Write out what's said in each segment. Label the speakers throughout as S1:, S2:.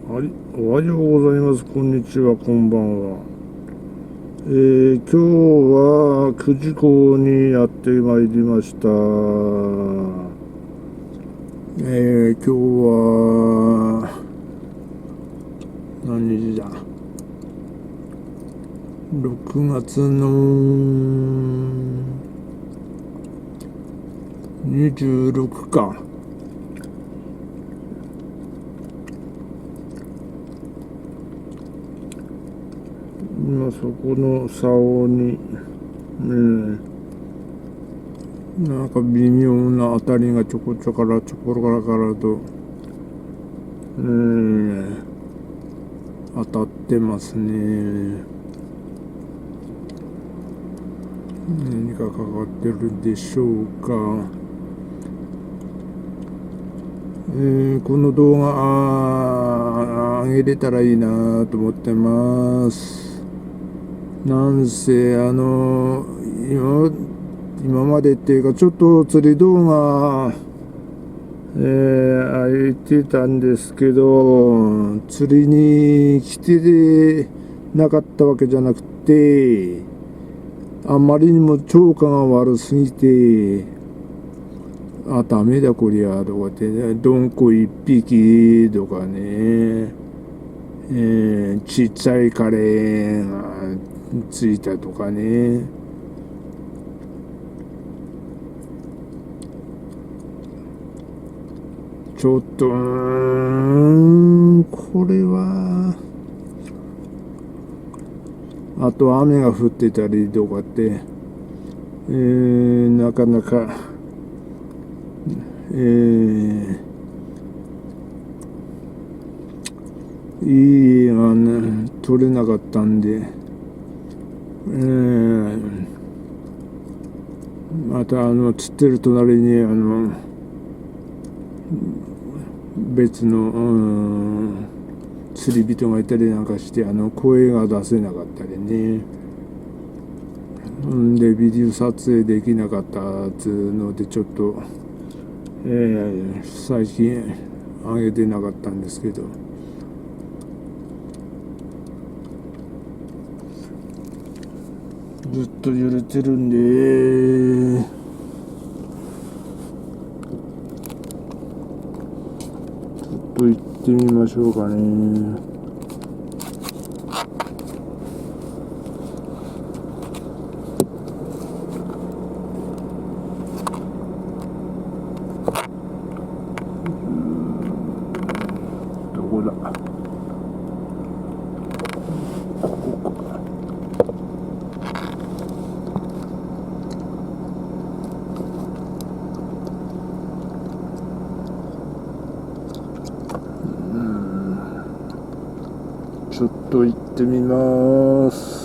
S1: はい、おはようございます。こんにちは、こんばんは。今日は久慈港にやってまいりました。今日は何日だ、6月の26か。今そこの竿になんか微妙な当たりがちょこからと当たってますね。何かかかってるでしょうか。この動画上げれたらいいなと思ってます。なんせ今までっていうかちょっと釣り動画上げてたんですけど、釣りに来てなかったわけじゃなくて、あまりにも釣果が悪すぎて、ダメだこりゃとかってね、どんこ一匹とかね、ちっちゃいカレーがついたとかね、ちょっとこれは、あと雨が降ってたりとかって、なかなかいい絵がね撮れなかったんで、また釣ってる隣に別の釣り人がいたりなんかして、声が出せなかったりね、でビデオ撮影できなかったつうのでちょっと、最近上げてなかったんですけど、ずっと揺れてるんで、ちょっと行ってみましょうかね。どこだ、ここか。ちょっと行ってみます。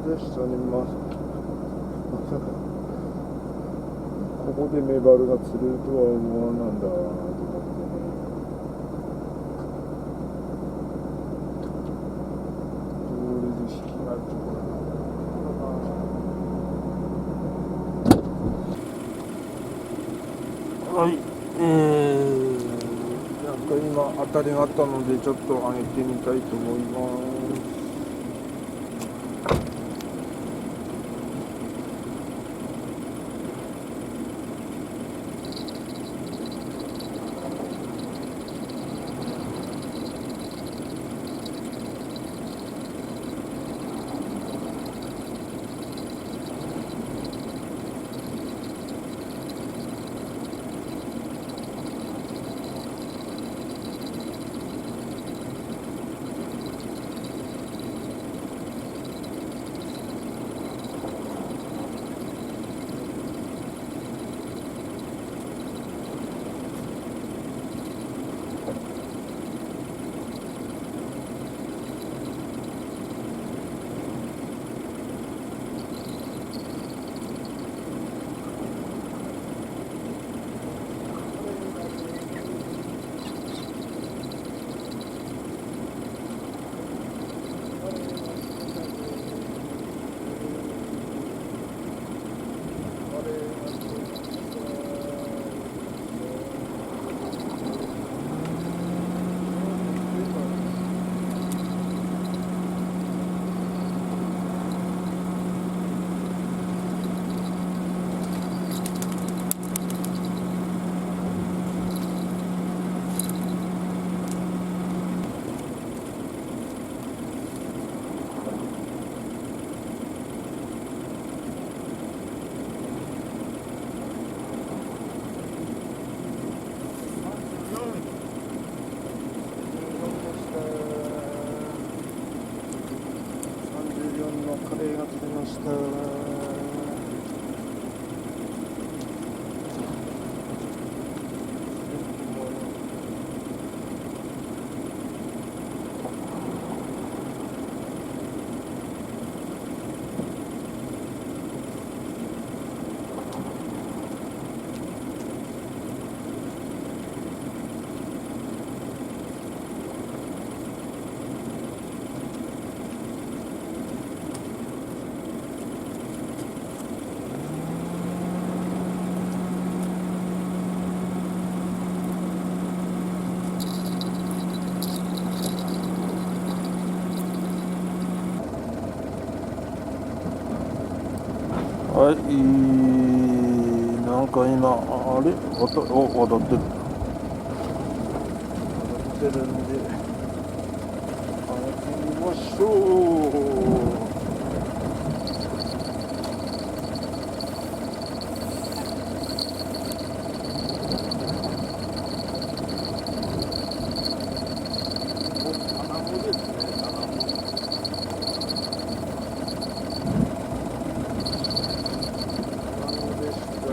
S1: でしたね。まさかここでメバルが釣れるとは思わなんだと思ってね。どれで引きがあるところだな。はい、なんか今当たりがあったのでちょっと上げてみたいと思います。カレーが釣れました。はい、なんか今、あれ踊ってる。踊ってるんで、上げてみましょう。卵ですね、卵でした。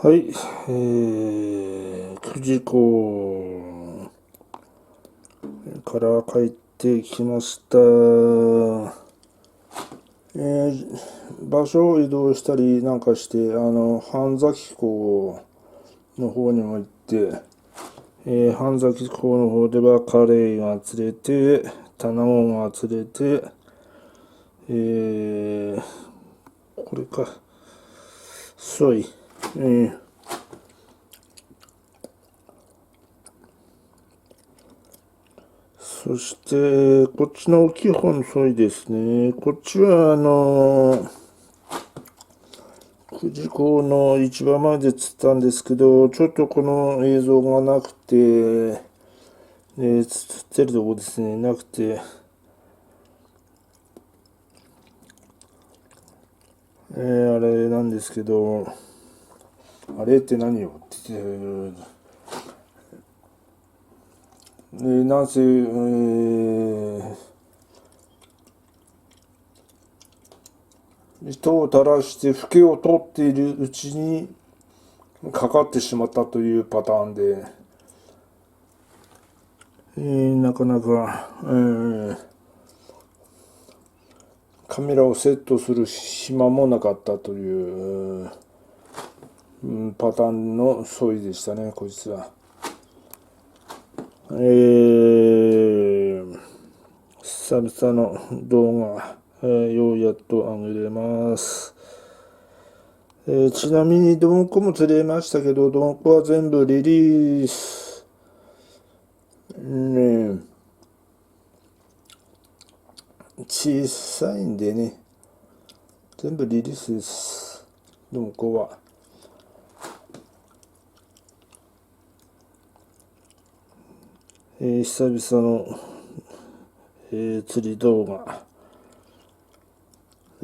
S1: はい、久慈港から帰ってきました。場所を移動したりなんかして、半崎港の方にも行って、半崎港の方ではカレイが釣れて、卵が釣れて、これか、ソイ、そして、こっちの大きい方のソイですね。こっちは、久慈港の市場まで釣ったんですけど、ちょっとこの映像がなくて、釣ってるとこですね、なくて、あれなんですけど、あれって何よって言って、なんせ、糸を垂らしてフケを取っているうちにかかってしまったというパターンで、なかなか、カメラをセットする暇もなかったという、パターンのソイでしたね、こいつは。久々の動画、ようやっと上げれます。ちなみにドンコも釣れましたけど、ドンコは全部リリース。小さいんでね、全部リリースです、ドンコは。久々の、釣り動画、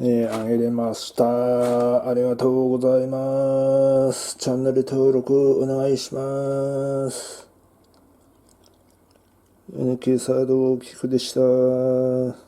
S1: あげれました。ありがとうございます。チャンネル登録お願いします。NK サードキクでした。